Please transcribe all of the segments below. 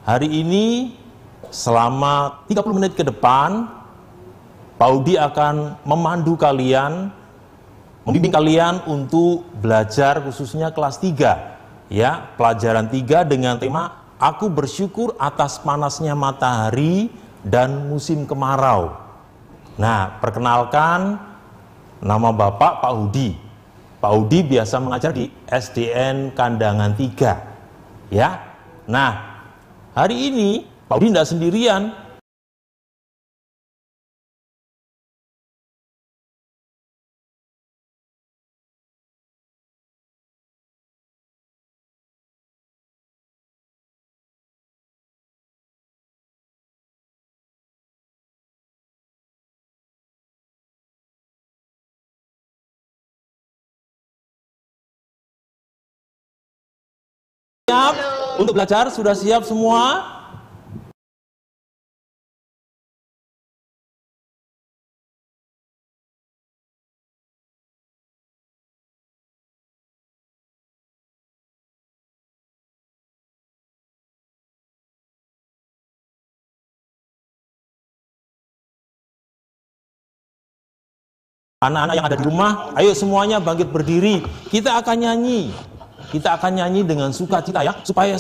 Hari ini selama 30 menit ke depan, Pak Udi akan memandu kalian, membimbing kalian untuk belajar khususnya kelas 3, ya, pelajaran 3 dengan tema Aku Bersyukur Atas Panasnya Matahari dan Musim Kemarau. Nah, perkenalkan, nama Bapak Pak Udi. Pak Udi biasa mengajar di SDN Kandangan 3, ya. Nah, hari ini Pak Udi tidak sendirian. Siap untuk belajar? Sudah siap semua? Anak-anak yang ada di rumah, ayo semuanya bangkit berdiri. Kita akan nyanyi. Kita akan nyanyi dengan sukacita, ya, supaya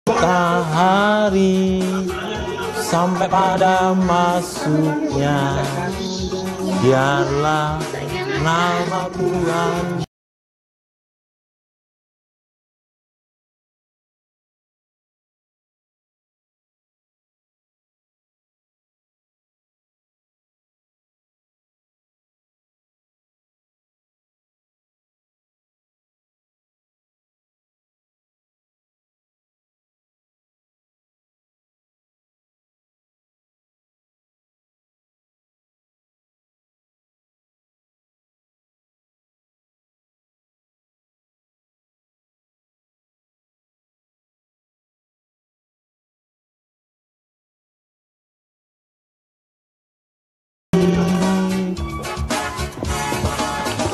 matahari sampai pada masuknya, biarlah nama Tuhan.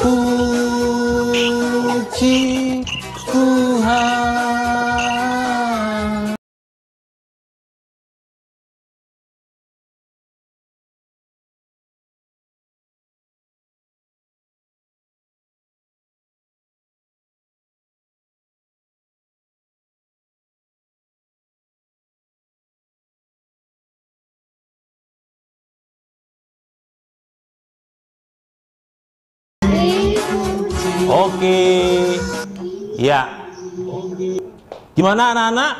Puji Tuhan. Oke, ya. Gimana anak-anak?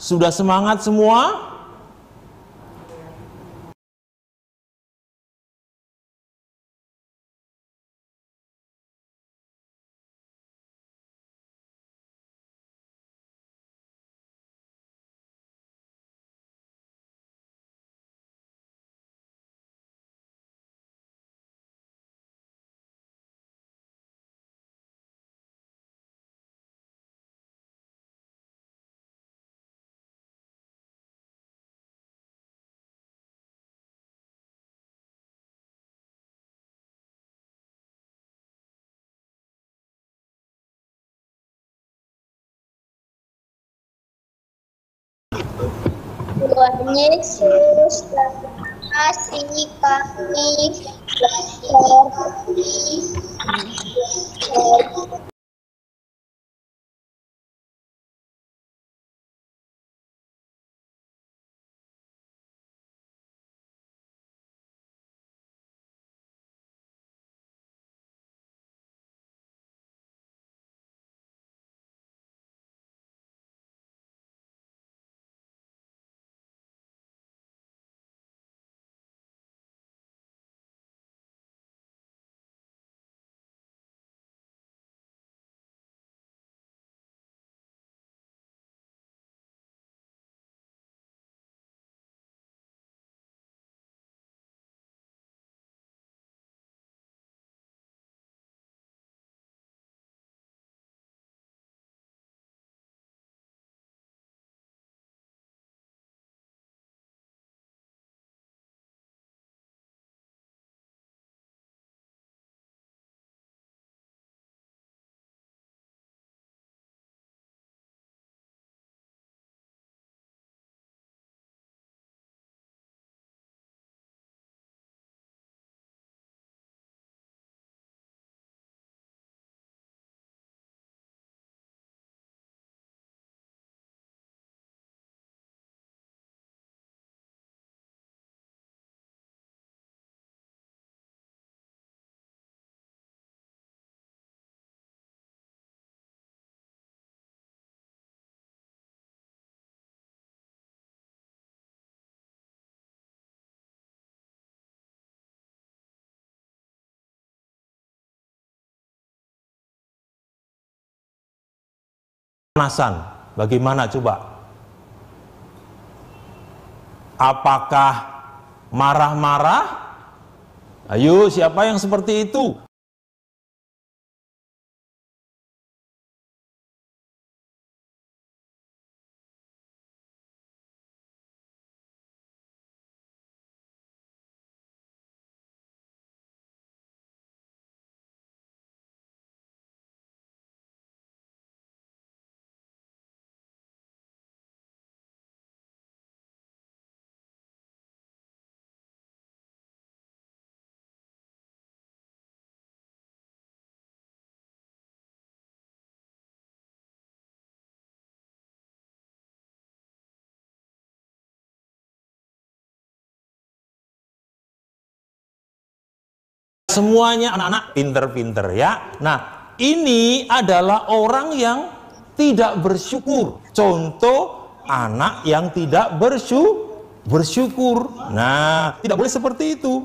Sudah semangat semua? Tuhan Yesus telah mengasihi kami, Panasan, bagaimana coba? Apakah marah-marah? Ayo, siapa yang seperti itu? Semuanya anak-anak pinter-pinter ya. Nah, ini adalah orang yang tidak bersyukur. Contoh anak yang tidak bersyukur. Nah, tidak boleh seperti itu.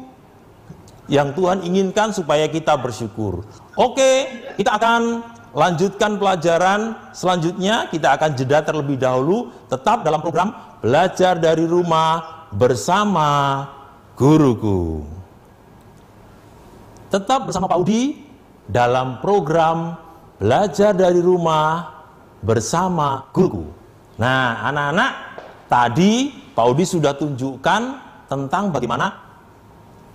Yang Tuhan inginkan supaya kita bersyukur. Oke, kita akan lanjutkan pelajaran selanjutnya. Kita akan jeda terlebih dahulu. Tetap dalam program Belajar dari Rumah bersama Guruku. Tetap bersama Pak Udi dalam program Belajar dari Rumah bersama Guruku. Nah, anak-anak, tadi Pak Udi sudah tunjukkan tentang bagaimana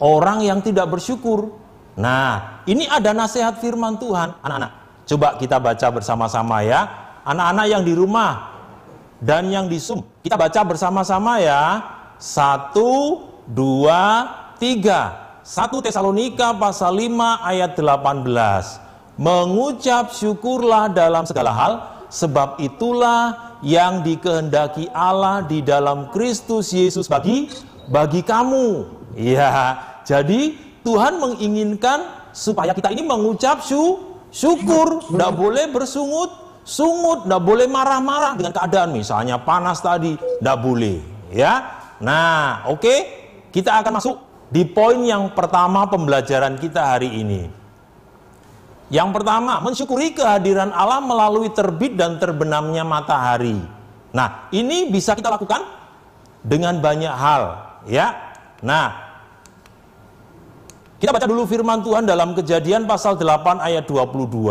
orang yang tidak bersyukur. Nah, ini ada nasihat firman Tuhan, anak-anak. Coba kita baca bersama-sama ya. Anak-anak yang di rumah dan yang di Zoom, kita baca bersama-sama ya. 1, 2, 3. 1 Tesalonika pasal 5 ayat 18. Mengucap syukurlah dalam segala hal, sebab itulah yang dikehendaki Allah di dalam Kristus Yesus bagi kamu. Ya, jadi Tuhan menginginkan supaya kita ini mengucap syukur, tidak boleh bersungut-sungut, tidak boleh marah-marah dengan keadaan misalnya panas tadi, tidak boleh. Ya, nah, oke, kita akan masuk di poin yang pertama pembelajaran kita hari ini. Yang pertama, mensyukuri kehadiran Allah melalui terbit dan terbenamnya matahari. Nah, ini bisa kita lakukan dengan banyak hal, ya. Nah, kita baca dulu firman Tuhan dalam Kejadian pasal 8 ayat 22.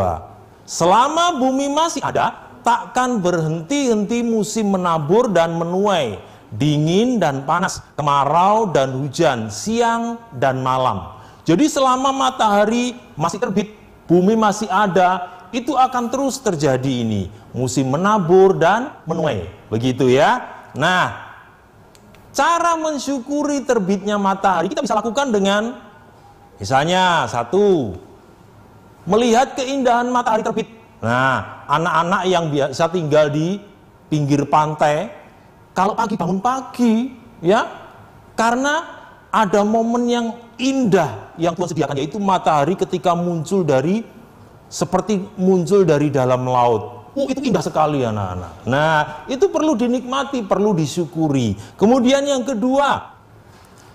Selama bumi masih ada, takkan berhenti-henti musim menabur dan menuai, dingin dan panas, kemarau dan hujan, siang dan malam. Jadi selama matahari masih terbit, bumi masih ada, itu akan terus terjadi ini. Musim menabur dan menuai. Begitu ya. Nah, cara mensyukuri terbitnya matahari kita bisa lakukan dengan misalnya 1, melihat keindahan matahari terbit. Nah, anak-anak yang biasa tinggal di pinggir pantai, kalau pagi bangun pagi, ya, karena ada momen yang indah yang Tuhan sediakan, yaitu matahari ketika muncul seperti muncul dari dalam laut. Itu indah sekali anak-anak. Nah, itu perlu dinikmati, perlu disyukuri. Kemudian yang kedua,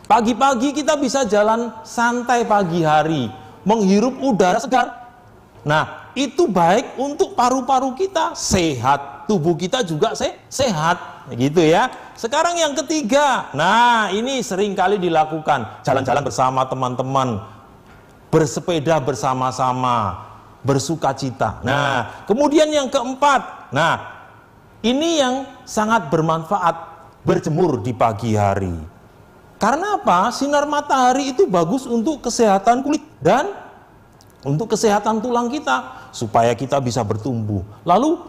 pagi-pagi kita bisa jalan santai pagi hari, menghirup udara segar. Nah, itu baik untuk paru-paru kita, sehat, tubuh kita juga sehat. Gitu ya. Sekarang yang ketiga, nah ini sering kali dilakukan, jalan-jalan bersama teman-teman, bersepeda bersama-sama, bersukacita. Nah, kemudian yang keempat, nah ini yang sangat bermanfaat, berjemur di pagi hari. Karena apa? Sinar matahari itu bagus untuk kesehatan kulit dan untuk kesehatan tulang kita, supaya kita bisa bertumbuh. Lalu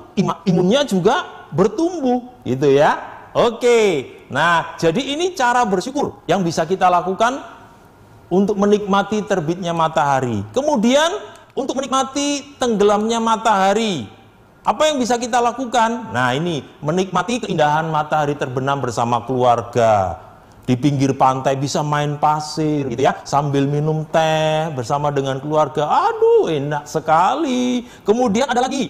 imunnya juga bertumbuh, gitu ya. Oke, nah jadi ini cara bersyukur yang bisa kita lakukan untuk menikmati terbitnya matahari. Kemudian untuk menikmati tenggelamnya matahari, apa yang bisa kita lakukan? Nah ini, menikmati keindahan matahari terbenam bersama keluarga. Di pinggir pantai bisa main pasir gitu ya, sambil minum teh bersama dengan keluarga. Aduh, enak sekali. Kemudian ada lagi,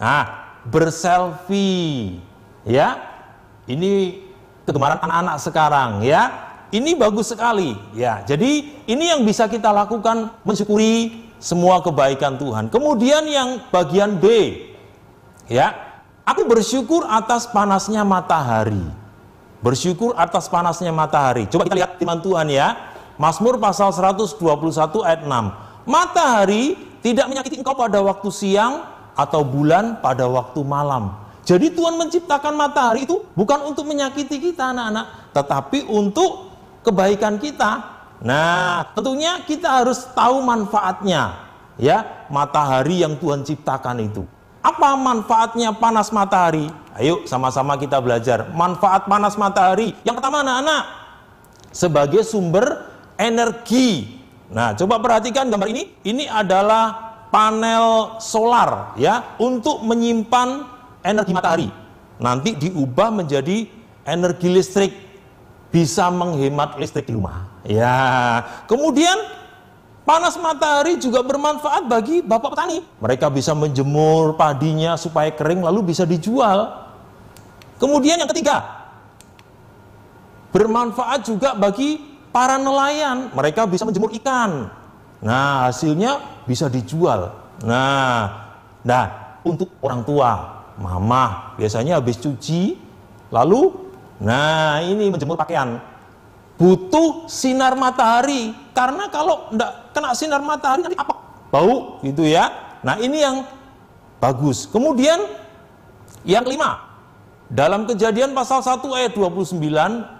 nah, berselfie, ya. Ini kegemaran anak-anak sekarang, ya. Ini bagus sekali, ya. Jadi ini yang bisa kita lakukan, mensyukuri semua kebaikan Tuhan. Kemudian yang bagian B, ya, Aku bersyukur atas panasnya matahari. Bersyukur atas panasnya matahari. Coba kita lihat firman Tuhan ya. Mazmur pasal 121 ayat 6. Matahari tidak menyakiti engkau pada waktu siang atau bulan pada waktu malam. Jadi Tuhan menciptakan matahari itu bukan untuk menyakiti kita anak-anak, tetapi untuk kebaikan kita. Nah, tentunya kita harus tahu manfaatnya. Ya, matahari yang Tuhan ciptakan itu. Apa manfaatnya panas matahari? Ayo sama-sama kita belajar. Manfaat panas matahari. Yang pertama anak-anak, sebagai sumber energi. Nah, coba perhatikan gambar ini. Ini adalah panel solar ya, untuk menyimpan energi matahari. Nanti diubah menjadi energi listrik. Bisa menghemat listrik di rumah. Ya, kemudian panas matahari juga bermanfaat bagi bapak petani. Mereka bisa menjemur padinya supaya kering lalu bisa dijual. Kemudian yang ketiga, bermanfaat juga bagi para nelayan. Mereka bisa menjemur ikan. Nah, hasilnya bisa dijual. Nah, untuk orang tua, mama biasanya habis cuci, lalu, nah ini menjemur pakaian. Butuh sinar matahari, karena kalau enggak kena sinar matahari nanti apa? Bau gitu ya. Nah, ini yang bagus. Kemudian yang kelima, dalam Kejadian pasal 1 ayat 29,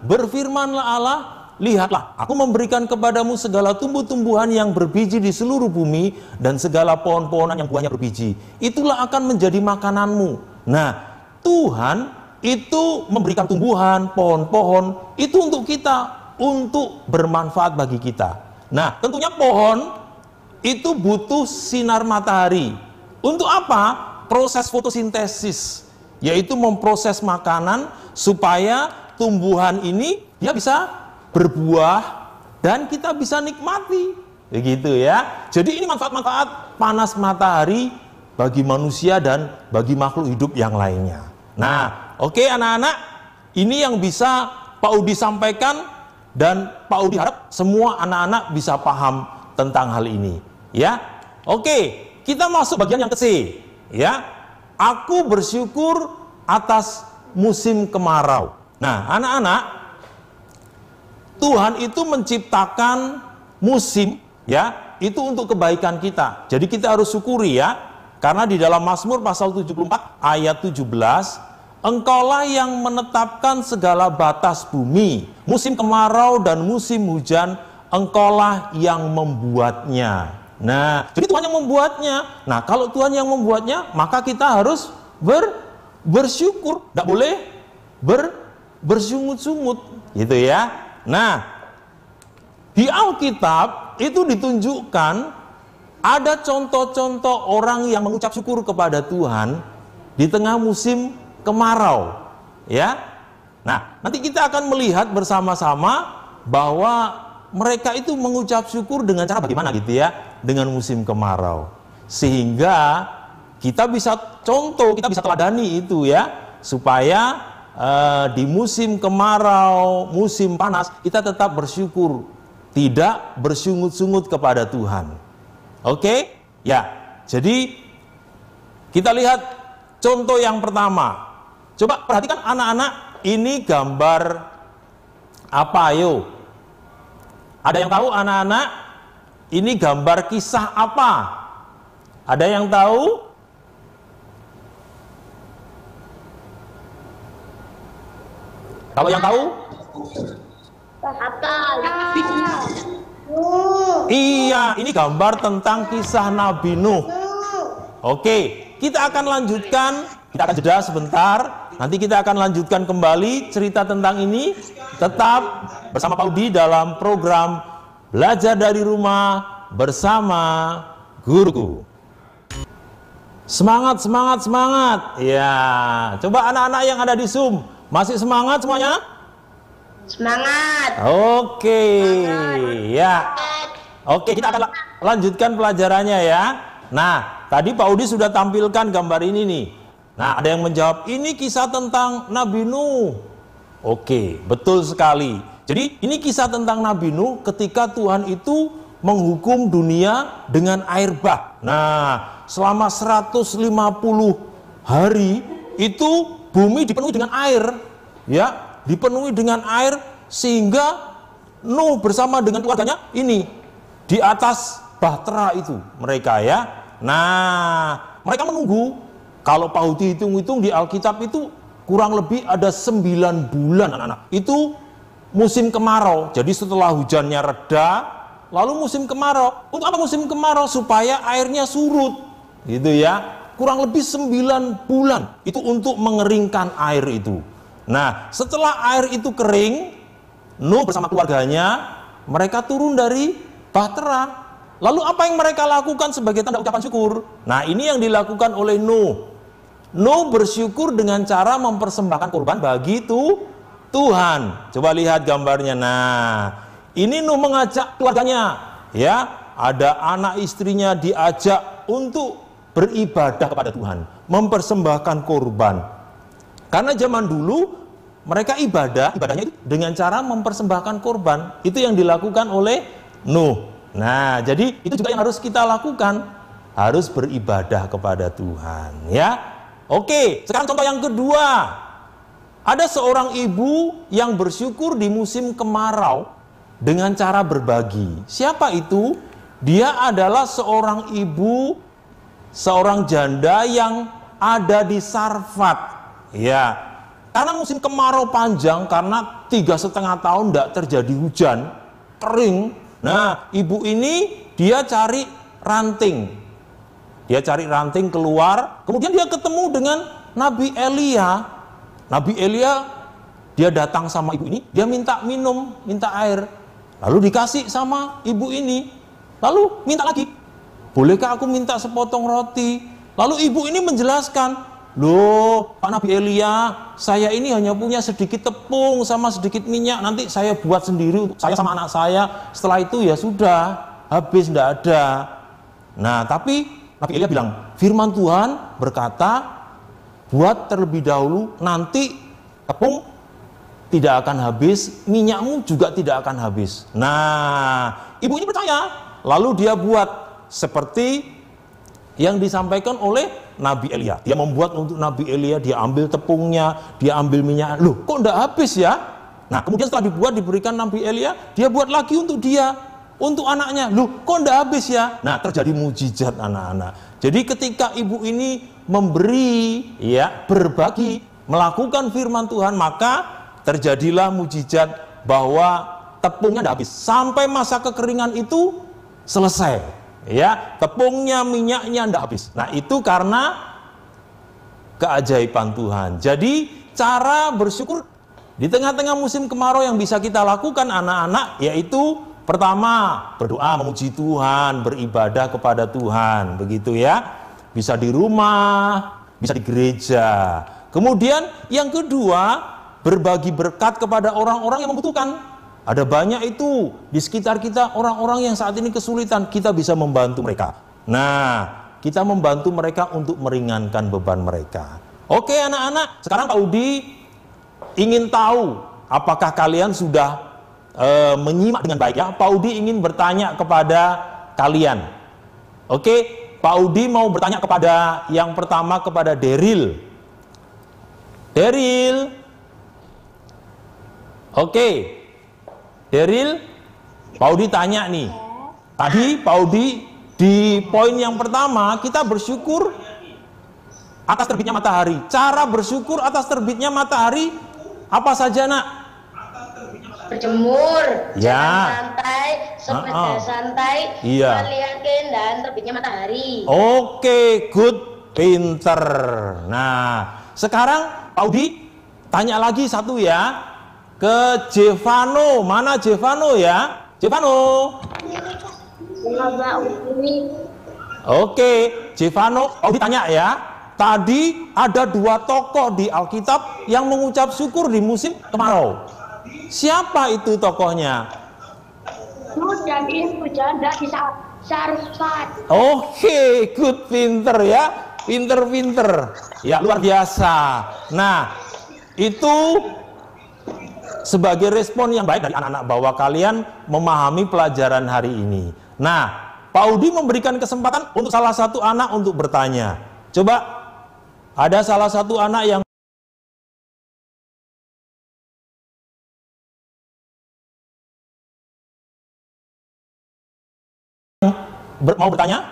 berfirmanlah Allah, lihatlah, aku memberikan kepadamu segala tumbuh-tumbuhan yang berbiji di seluruh bumi dan segala pohon-pohonan yang buahnya berbiji. Itulah akan menjadi makananmu. Nah, Tuhan itu memberikan tumbuhan, pohon-pohon, itu untuk kita, untuk bermanfaat bagi kita. Nah, tentunya pohon itu butuh sinar matahari. Untuk apa? Proses fotosintesis, yaitu memproses makanan supaya tumbuhan ini dia bisa berbuah dan kita bisa nikmati. Begitu ya. Jadi ini manfaat-manfaat panas matahari bagi manusia dan bagi makhluk hidup yang lainnya. Nah, oke anak-anak, ini yang bisa Pak Udi sampaikan dan Pak Udi harap semua anak-anak bisa paham tentang hal ini. Ya, oke, kita masuk bagian yang ke-C. Ya, aku bersyukur atas musim kemarau. Nah, anak-anak, Tuhan itu menciptakan musim, ya, itu untuk kebaikan kita. Jadi kita harus syukuri ya, karena di dalam Mazmur pasal 74 ayat 17, Engkaulah yang menetapkan segala batas bumi, musim kemarau dan musim hujan, Engkaulah yang membuatnya. Nah, jadi Tuhan yang membuatnya. Nah, kalau Tuhan yang membuatnya, maka kita harus bersyukur, tidak boleh bersungut-sungut, gitu ya. Nah, di Alkitab itu ditunjukkan ada contoh-contoh orang yang mengucap syukur kepada Tuhan di tengah musim kemarau, ya. Nah, nanti kita akan melihat bersama-sama bahwa mereka itu mengucap syukur dengan cara bagaimana gitu ya, dengan musim kemarau. Sehingga kita bisa contoh, kita bisa teladani itu ya, supaya di musim kemarau, musim panas, kita tetap bersyukur, tidak bersungut-sungut kepada Tuhan. Oke? Ya, jadi kita lihat contoh yang pertama. Coba perhatikan anak-anak, ini gambar apa ayo? Ada yang tahu anak-anak? Ini gambar kisah apa? Ada yang tahu? Kalau yang tahu? Iya, ini gambar tentang kisah Nabi Nuh. Oke, kita akan lanjutkan, kita akan jeda sebentar. Nanti kita akan lanjutkan kembali cerita tentang ini. Tetap bersama Pak Udi dalam program Belajar dari Rumah bersama Guruku. Semangat, semangat, semangat. Ya, coba anak-anak yang ada di Zoom, masih semangat semuanya? Semangat. Oke, ya. Oke, kita akan lanjutkan pelajarannya ya. Nah, tadi Pak Udi sudah tampilkan gambar ini nih. Nah, ada yang menjawab, ini kisah tentang Nabi Nuh. Oke, betul sekali. Jadi, ini kisah tentang Nabi Nuh ketika Tuhan itu menghukum dunia dengan air bah. Nah, selama 150 hari itu bumi dipenuhi dengan air, ya, dipenuhi dengan air sehingga Nuh bersama dengan keluarganya ini di atas bahtera itu mereka, ya. Nah, mereka menunggu. Kalau Pak Hudi hitung-hitung di Alkitab itu kurang lebih ada 9 bulan anak-anak. Itu musim kemarau. Jadi setelah hujannya reda, lalu musim kemarau. Untuk apa musim kemarau? Supaya airnya surut, gitu ya. Kurang lebih 9 bulan itu untuk mengeringkan air itu. Nah, setelah air itu kering, Nuh bersama keluarganya mereka turun dari bahtera. Lalu apa yang mereka lakukan sebagai tanda ucapan syukur? Nah, ini yang dilakukan oleh Nuh. Nuh bersyukur dengan cara mempersembahkan korban bagi Tuhan. Coba lihat gambarnya. Nah, ini Nuh mengajak keluarganya, ya, ada anak istrinya diajak untuk beribadah kepada Tuhan, mempersembahkan korban. Karena zaman dulu mereka ibadahnya itu dengan cara mempersembahkan korban. Itu yang dilakukan oleh Nuh. Nah, jadi itu juga yang harus kita lakukan, harus beribadah kepada Tuhan, ya. Oke, sekarang contoh yang kedua. Ada seorang ibu yang bersyukur di musim kemarau dengan cara berbagi. Siapa itu? Dia adalah seorang ibu, seorang janda yang ada di Sarfat, ya. Karena musim kemarau panjang, karena 3,5 tahun tidak terjadi hujan, kering. Nah, ibu ini dia cari ranting. Dia cari ranting keluar, kemudian dia ketemu dengan Nabi Elia. Nabi Elia, dia datang sama ibu ini, dia minta minum, minta air. Lalu dikasih sama ibu ini. Lalu minta lagi, bolehkah aku minta sepotong roti? Lalu ibu ini menjelaskan, loh Pak Nabi Elia, saya ini hanya punya sedikit tepung sama sedikit minyak, nanti saya buat sendiri untuk saya sama anak saya, setelah itu ya sudah, habis, tidak ada. Nah, tapi Nabi Elia bilang, firman Tuhan berkata, buat terlebih dahulu, nanti tepung tidak akan habis, minyakmu juga tidak akan habis. Nah, ibu ini percaya, lalu dia buat seperti yang disampaikan oleh Nabi Elia. Dia membuat untuk Nabi Elia, dia ambil tepungnya, dia ambil minyak. Loh, kok enggak habis ya? Nah, kemudian setelah dibuat, diberikan Nabi Elia, dia buat lagi untuk dia, untuk anaknya. Loh, kok enggak habis ya? Nah, terjadi mujizat anak-anak. Jadi ketika ibu ini memberi, ya, berbagi, melakukan firman Tuhan, maka terjadilah mujizat bahwa tepungnya enggak habis. Sampai masa kekeringan itu selesai. Ya, tepungnya, minyaknya tidak habis. Nah, itu karena keajaiban Tuhan. Jadi, cara bersyukur di tengah-tengah musim kemarau yang bisa kita lakukan anak-anak, yaitu pertama, berdoa memuji Tuhan, beribadah kepada Tuhan, begitu ya. Bisa di rumah, bisa di gereja. Kemudian yang kedua, berbagi berkat kepada orang-orang yang membutuhkan. Ada banyak itu di sekitar kita orang-orang yang saat ini kesulitan, kita bisa membantu mereka. Nah, kita membantu mereka untuk meringankan beban mereka. Oke anak-anak, sekarang Pak Udi ingin tahu apakah kalian sudah menyimak dengan baik ya. Pak Udi ingin bertanya kepada kalian. Oke, Pak Udi mau bertanya kepada yang pertama, kepada Deril. Deril. Oke. Deril, Pak Udi tanya nih. Tadi Pak Udi di poin yang pertama kita bersyukur atas terbitnya matahari. Cara bersyukur atas terbitnya matahari apa saja, Nak? Berjemur, ya, jalan santai, sepeda santai, iya, melihat keindahan terbitnya matahari. Oke, good, pinter. Nah, sekarang Pak Udi tanya lagi satu ya. Ke Jevano, mana Jevano ya? Jevano. Oke, Jevano, Audi tanya ya. Tadi ada 2 tokoh di Alkitab yang mengucap syukur di musim kemarau. Siapa itu tokohnya? Nuh dan ibu janda di Sarfat. Oke, good, pinter ya. Pinter. Ya, luar biasa. Nah, itu sebagai respon yang baik dari anak-anak bahwa kalian memahami pelajaran hari ini. Nah, Pak Udi memberikan kesempatan untuk salah satu anak untuk bertanya. Coba Ada salah satu anak yang mau bertanya?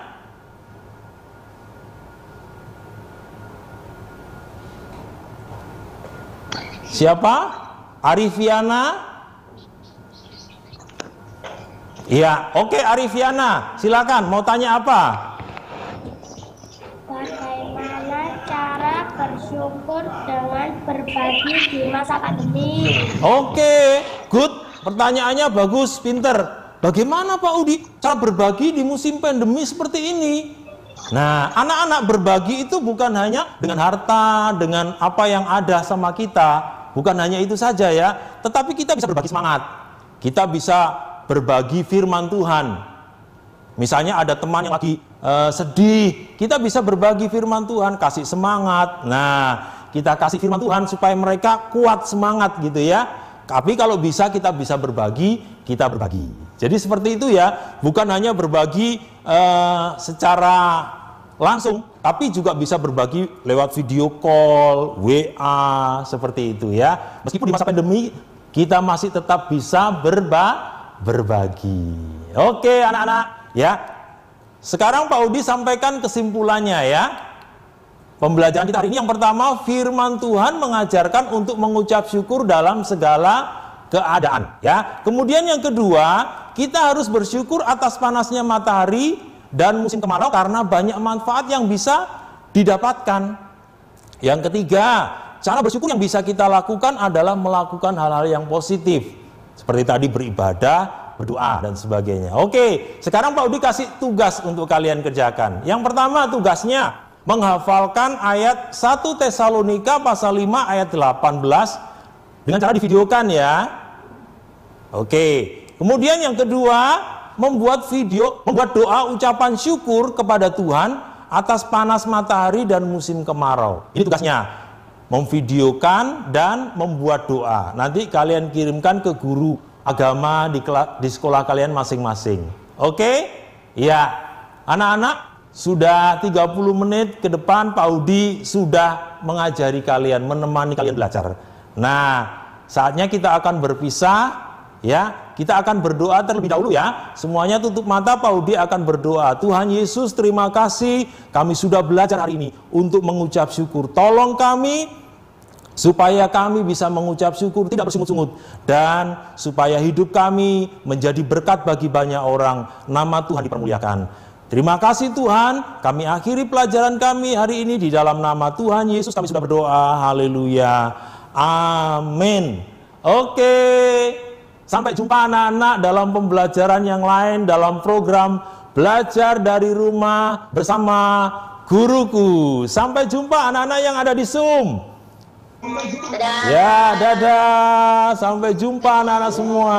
Siapa? Arifiana? Iya, oke Arifiana, silakan mau tanya apa? Bagaimana cara bersyukur dengan berbagi di masa pandemi? Oke, good. Pertanyaannya bagus, pinter. Bagaimana Pak Udi cara berbagi di musim pandemi seperti ini? Nah, anak-anak berbagi itu bukan hanya dengan harta, dengan apa yang ada sama kita, bukan hanya itu saja ya, tetapi kita bisa berbagi semangat. Kita bisa berbagi firman Tuhan. Misalnya ada teman yang lagi sedih, kita bisa berbagi firman Tuhan, kasih semangat. Nah, kita kasih firman Tuhan supaya mereka kuat semangat gitu ya. Tapi kalau bisa kita bisa berbagi, kita berbagi. Jadi seperti itu ya, bukan hanya berbagi secara langsung, tapi juga bisa berbagi lewat video call, WA, seperti itu ya. Meskipun di masa pandemi, kita masih tetap bisa berbagi. Oke anak-anak ya. Sekarang Pak Udi sampaikan kesimpulannya ya. Pembelajaran kita hari ini yang pertama, firman Tuhan mengajarkan untuk mengucap syukur dalam segala keadaan ya. Kemudian yang kedua, kita harus bersyukur atas panasnya matahari dan musim kemarau karena banyak manfaat yang bisa didapatkan. Yang ketiga, cara bersyukur yang bisa kita lakukan adalah melakukan hal-hal yang positif. Seperti tadi beribadah, berdoa dan sebagainya. Oke, sekarang Pak Udi kasih tugas untuk kalian kerjakan. Yang pertama tugasnya menghafalkan ayat 1 Tesalonika pasal 5 ayat 18 dengan cara divideokan ya. Oke. Kemudian yang kedua, membuat doa ucapan syukur kepada Tuhan atas panas matahari dan musim kemarau. Ini tugasnya. Memvideokan dan membuat doa. Nanti kalian kirimkan ke guru agama di sekolah kalian masing-masing. Oke? Ya. Anak-anak, sudah 30 menit ke depan Pak Udi sudah mengajari kalian, menemani kalian belajar. Nah, saatnya kita akan berpisah ya. Kita akan berdoa terlebih dahulu ya. Semuanya tutup mata, Pak Udi akan berdoa. Tuhan Yesus, terima kasih kami sudah belajar hari ini untuk mengucap syukur. Tolong kami supaya kami bisa mengucap syukur tidak bersungut-sungut dan supaya hidup kami menjadi berkat bagi banyak orang. Nama Tuhan dipermuliakan. Terima kasih Tuhan, kami akhiri pelajaran kami hari ini di dalam nama Tuhan Yesus kami sudah berdoa, haleluya, amin. Oke, sampai jumpa anak-anak dalam pembelajaran yang lain dalam program Belajar dari Rumah bersama Guruku. Sampai jumpa anak-anak yang ada di Zoom. Dadah. Ya, dadah, sampai jumpa anak-anak semua.